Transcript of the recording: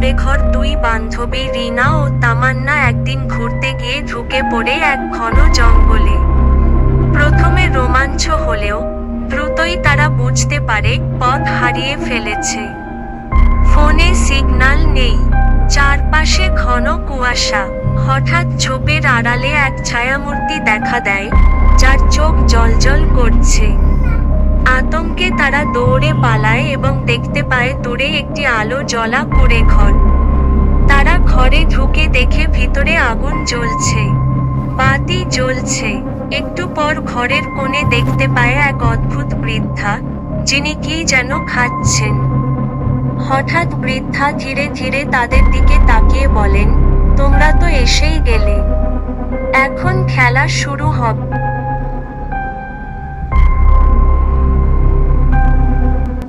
কুঁড়েঘর। দুই বান্ধবী রিনা ও তামান্না একদিন ঘুরতে গিয়ে ঢুকে পড়ে এক ঘন জঙ্গলে। প্রথমে রোমাঞ্চ হলেও দ্রুতই তারা বুঝতে পারে পথ হারিয়ে ফেলেছে। ফোনে সিগন্যাল নেই, চারপাশে ঘন কুয়াশা। হঠাৎ ঝোপের আড়ালে এক ছায়ামূর্তি দেখা দেয়, যার চোখ জ্বলজ্বল করছে। আতঙ্কে তারা দৌড়ে পালায় এবং দেখতে পায় দূরে একটি আলো জ্বলা কুঁড়েঘর। তারা ঘরে ঢুকে দেখে ভিতরে আগুন জ্বলছে, বাতি জ্বলছে। একটু পর ঘরের কোণে দেখতে পায় এক অদ্ভুত বৃদ্ধা, যিনি কি যেন খাচ্ছেন। হঠাৎ বৃদ্ধা ধীরে ধীরে তাদের দিকে তাকিয়ে বলেন, তোমরা তো এসেই গেলে, এখন খেলা শুরু হবে।